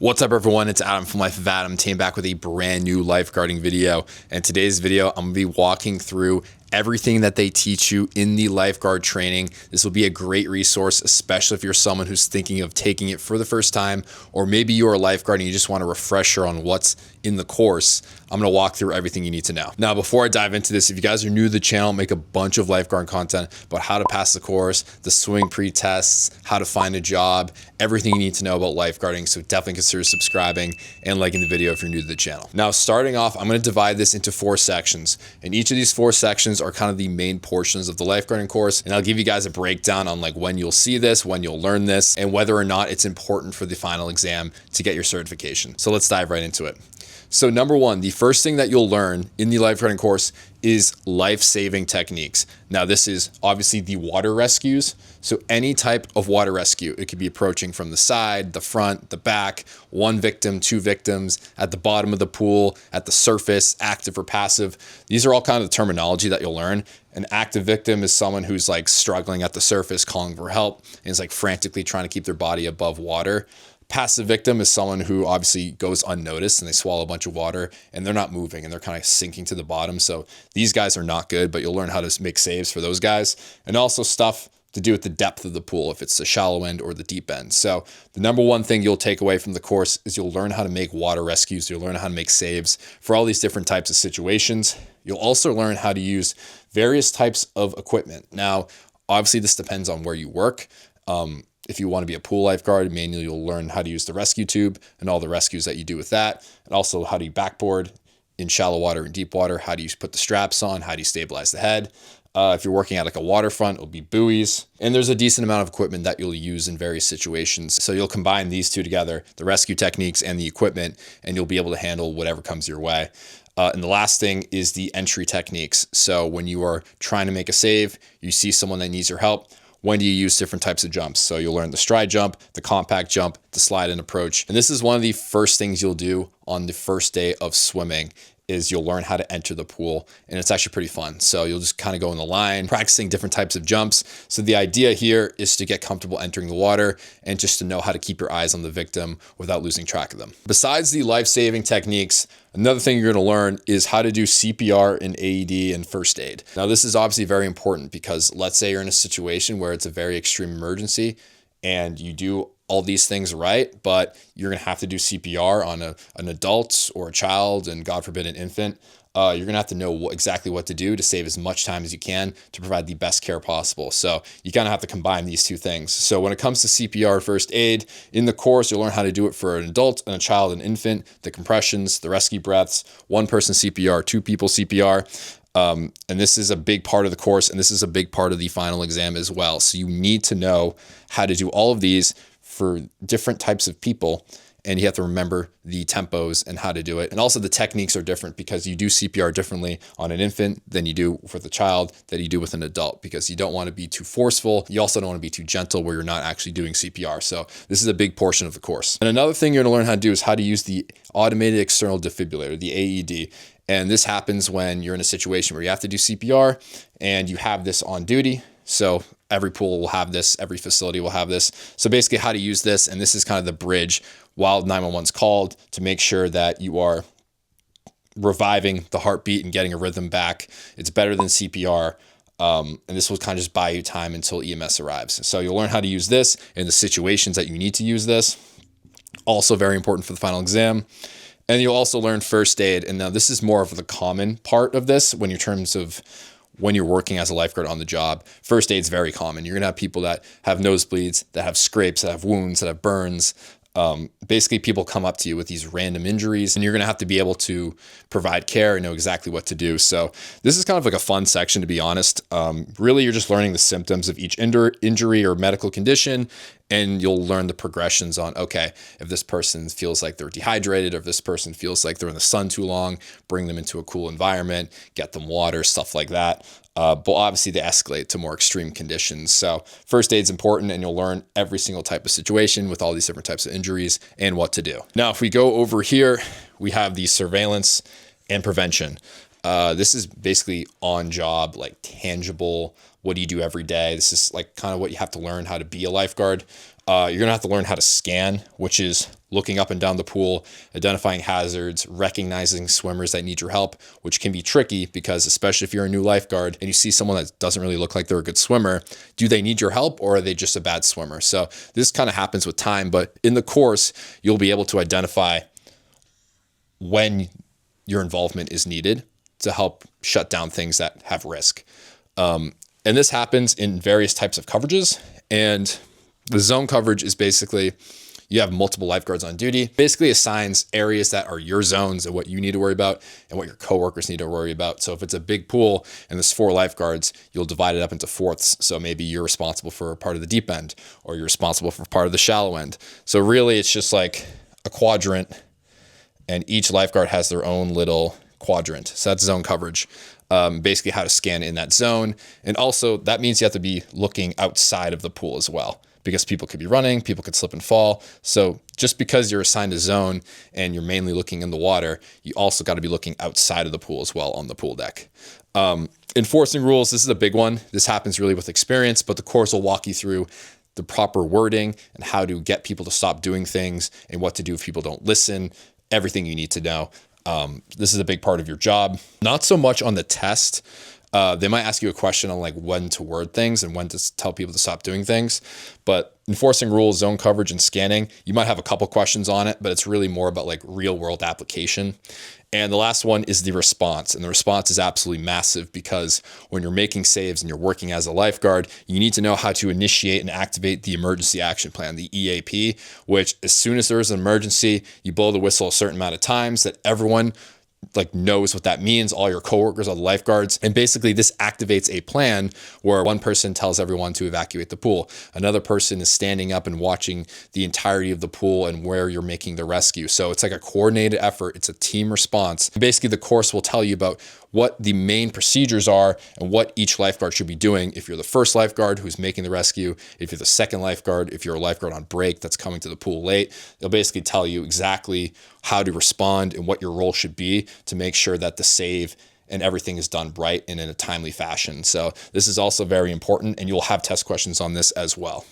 What's up, everyone? It's Adam from Life of Adam. Came back with a brand new lifeguarding video. And today's video, I'm gonna be walking through everything that they teach you in the lifeguard training. This will be a great resource, especially if you're someone who's thinking of taking it for the first time, or maybe you're a lifeguard and you just want a refresher on what's in the course. I'm gonna walk through everything you need to know. Now, before I dive into this, if you guys are new to the channel, I make a bunch of lifeguard content about how to pass the course, the swimming pre-tests, how to find a job, everything you need to know about lifeguarding. So definitely consider subscribing and liking the video if you're new to the channel. Now, starting off, I'm gonna divide this into 4 sections. And each of these 4 sections are kind of the main portions of the lifeguarding course. And I'll give you guys a breakdown on like when you'll see this, when you'll learn this, and whether or not it's important for the final exam to get your certification. So let's dive right into it. So number 1, the first thing that you'll learn in the lifeguarding course is life-saving techniques. Now, this is obviously the water rescues. So any type of water rescue, it could be approaching from the side, the front, the back, 1 victim, 2 victims, at the bottom of the pool, at the surface, active or passive. These are all kind of the terminology that you'll learn. An active victim is someone who's like struggling at the surface, calling for help, and is like frantically trying to keep their body above water. Passive victim is someone who obviously goes unnoticed and they swallow a bunch of water and they're not moving and they're kind of sinking to the bottom. So these guys are not good, but you'll learn how to make saves for those guys. And also stuff to do with the depth of the pool, if it's the shallow end or the deep end. So the number 1 thing you'll take away from the course is you'll learn how to make water rescues. You'll learn how to make saves for all these different types of situations. You'll also learn how to use various types of equipment. Now, obviously this depends on where you work. If you want to be a pool lifeguard, mainly you'll learn how to use the rescue tube and all the rescues that you do with that. And also how do you backboard in shallow water and deep water? How do you put the straps on? How do you stabilize the head? If you're working at like a waterfront, it'll be buoys. And there's a decent amount of equipment that you'll use in various situations. So you'll combine these two together, the rescue techniques and the equipment, and you'll be able to handle whatever comes your way. And the last thing is the entry techniques. So when you are trying to make a save, you see someone that needs your help, when do you use different types of jumps? So you'll learn the stride jump, the compact jump, the slide and approach. And this is one of the first things you'll do on the first day of swimming is you'll learn how to enter the pool. And it's actually pretty fun. So you'll just kind of go in the line, practicing different types of jumps. So the idea here is to get comfortable entering the water and just to know how to keep your eyes on the victim without losing track of them. Besides the life-saving techniques, another thing you're going to learn is how to do CPR and AED and first aid. Now, this is obviously very important because let's say you're in a situation where it's a very extreme emergency and you do all these things right, but you're going to have to do CPR on an adult or a child and God forbid an infant. You're going to have to know exactly what to do to save as much time as you can to provide the best care possible. So you kind of have to combine these 2 things. So when it comes to CPR first aid, in the course, you'll learn how to do it for an adult and a child and infant, the compressions, the rescue breaths, 1 person CPR, 2 people CPR. And this is a big part of the course, and this is a big part of the final exam as well. So you need to know how to do all of these for different types of people, and you have to remember the tempos and how to do it. And also the techniques are different because you do CPR differently on an infant than you do with a child that you do with an adult, because you don't want to be too forceful. You also don't want to be too gentle where you're not actually doing CPR. So this is a big portion of the course. And another thing you're going to learn how to do is how to use the automated external defibrillator, the AED. And this happens when you're in a situation where you have to do CPR and you have this on duty. So every pool will have this, every facility will have this. So basically how to use this, and this is kind of the bridge while 911 is called to make sure that you are reviving the heartbeat and getting a rhythm back. It's better than CPR. And this will kind of just buy you time until EMS arrives. So you'll learn how to use this in the situations that you need to use this. Also very important for the final exam. And you'll also learn first aid. And now this is more of the common part of this when you're working as a lifeguard on the job. First aid is very common. You're going to have people that have nosebleeds, that have scrapes, that have wounds, that have burns. Basically, people come up to you with these random injuries, and you're going to have to be able to provide care and know exactly what to do. So this is kind of like a fun section, to be honest. Really, you're just learning the symptoms of each injury or medical condition, and you'll learn the progressions on, okay, if this person feels like they're dehydrated, or if this person feels like they're in the sun too long, bring them into a cool environment, get them water, stuff like that. But obviously they escalate to more extreme conditions. So first aid is important, and you'll learn every single type of situation with all these different types of injuries and what to do. Now, if we go over here, we have the surveillance and prevention. This is basically on job, like tangible. What do you do every day? This is like kind of what you have to learn how to be a lifeguard. You're going to have to learn how to scan, which is looking up and down the pool, identifying hazards, recognizing swimmers that need your help, which can be tricky because especially if you're a new lifeguard and you see someone that doesn't really look like they're a good swimmer, do they need your help or are they just a bad swimmer? So this kind of happens with time, but in the course, you'll be able to identify when your involvement is needed to help shut down things that have risk. And this happens in various types of coverages. And the zone coverage is basically you have multiple lifeguards on duty, basically assigns areas that are your zones and what you need to worry about and what your coworkers need to worry about. So if it's a big pool and there's 4 lifeguards, you'll divide it up into fourths. So maybe you're responsible for part of the deep end or you're responsible for part of the shallow end. So really it's just like a quadrant and each lifeguard has their own little quadrant. So that's zone coverage. Basically how to scan in that zone. And also that means you have to be looking outside of the pool as well, because people could be running, people could slip and fall. So just because you're assigned a zone and you're mainly looking in the water, you also got to be looking outside of the pool as well on the pool deck. Enforcing rules, this is a big one. This happens really with experience, but the course will walk you through the proper wording and how to get people to stop doing things and what to do if people don't listen, everything you need to know. This is a big part of your job. Not so much on the test. They might ask you a question on like when to word things and when to tell people to stop doing things, but enforcing rules, zone coverage, and scanning, you might have a couple questions on it, but it's really more about like real world application. And the last one is the response. And the response is absolutely massive because when you're making saves and you're working as a lifeguard, you need to know how to initiate and activate the emergency action plan, the EAP, which as soon as there is an emergency, you blow the whistle a certain amount of times that everyone like knows what that means, all your coworkers, all the lifeguards. And basically this activates a plan where one person tells everyone to evacuate the pool. Another person is standing up and watching the entirety of the pool and where you're making the rescue. So it's like a coordinated effort. It's a team response. Basically the course will tell you about what the main procedures are and what each lifeguard should be doing. If you're the first lifeguard who's making the rescue, if you're the second lifeguard, if you're a lifeguard on break that's coming to the pool late, they'll basically tell you exactly how to respond and what your role should be to make sure that the save and everything is done right and in a timely fashion. So this is also very important and you'll have test questions on this as well.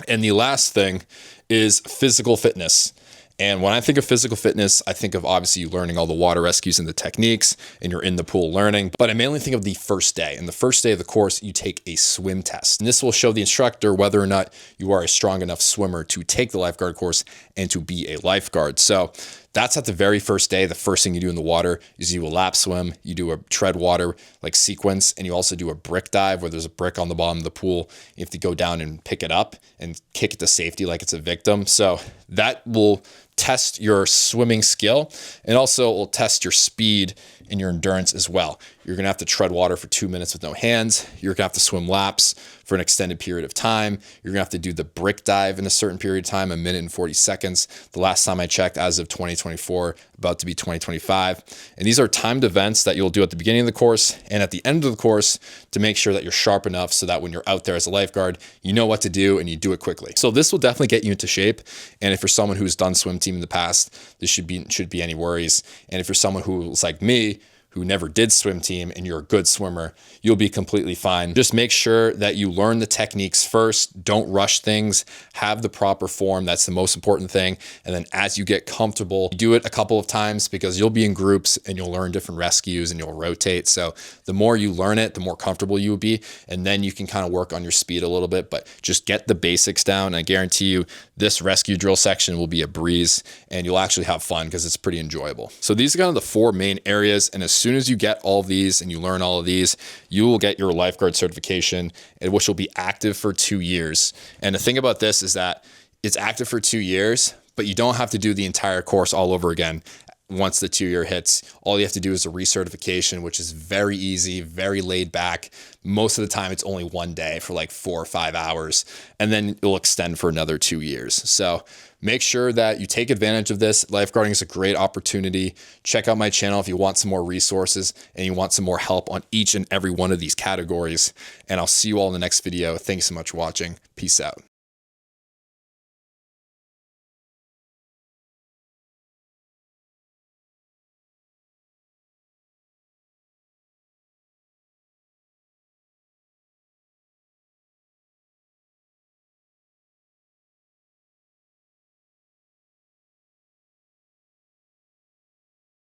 And the last thing is physical fitness. And when I think of physical fitness, I think of obviously you learning all the water rescues and the techniques and you're in the pool learning, but I mainly think of the first day. And the first day of the course, you take a swim test. And this will show the instructor whether or not you are a strong enough swimmer to take the lifeguard course and to be a lifeguard. So that's at the very first day. The first thing you do in the water is you do a lap swim, you do a tread water like sequence, and you also do a brick dive where there's a brick on the bottom of the pool. You have to go down and pick it up and kick it to safety like it's a victim. So that will test your swimming skill and also will test your speed and your endurance as well. You're gonna have to tread water for 2 minutes with no hands. You're gonna have to swim laps for an extended period of time. You're gonna have to do the brick dive in a certain period of time, 1 minute and 40 seconds. The last time I checked, as of 2024, about to be 2025. And these are timed events that you'll do at the beginning of the course and at the end of the course to make sure that you're sharp enough so that when you're out there as a lifeguard, you know what to do and you do it quickly. So this will definitely get you into shape. And if you're someone who's done swim team in the past, this shouldn't be any worries. And if you're someone who's like me, who never did swim team and you're a good swimmer, you'll be completely fine. Just make sure that you learn the techniques first. Don't rush things. Have the proper form. That's the most important thing. And then as you get comfortable, do it a couple of times because you'll be in groups and you'll learn different rescues and you'll rotate. So the more you learn it, the more comfortable you will be. And then you can kind of work on your speed a little bit, but just get the basics down. And I guarantee you this rescue drill section will be a breeze and you'll actually have fun because it's pretty enjoyable. So these are kind of the 4 main areas. And as soon as you get all of these and you learn all of these, you will get your lifeguard certification, which will be active for 2 years. And the thing about this is that it's active for 2 years, but you don't have to do the entire course all over again. Once the 2-year hits, all you have to do is a recertification, which is very easy, very laid back. Most of the time, it's only 1 day for like 4 or 5 hours, and then it'll extend for another 2 years. So make sure that you take advantage of this. Lifeguarding is a great opportunity. Check out my channel if you want some more resources and you want some more help on each and every one of these categories. And I'll see you all in the next video. Thanks so much for watching. Peace out.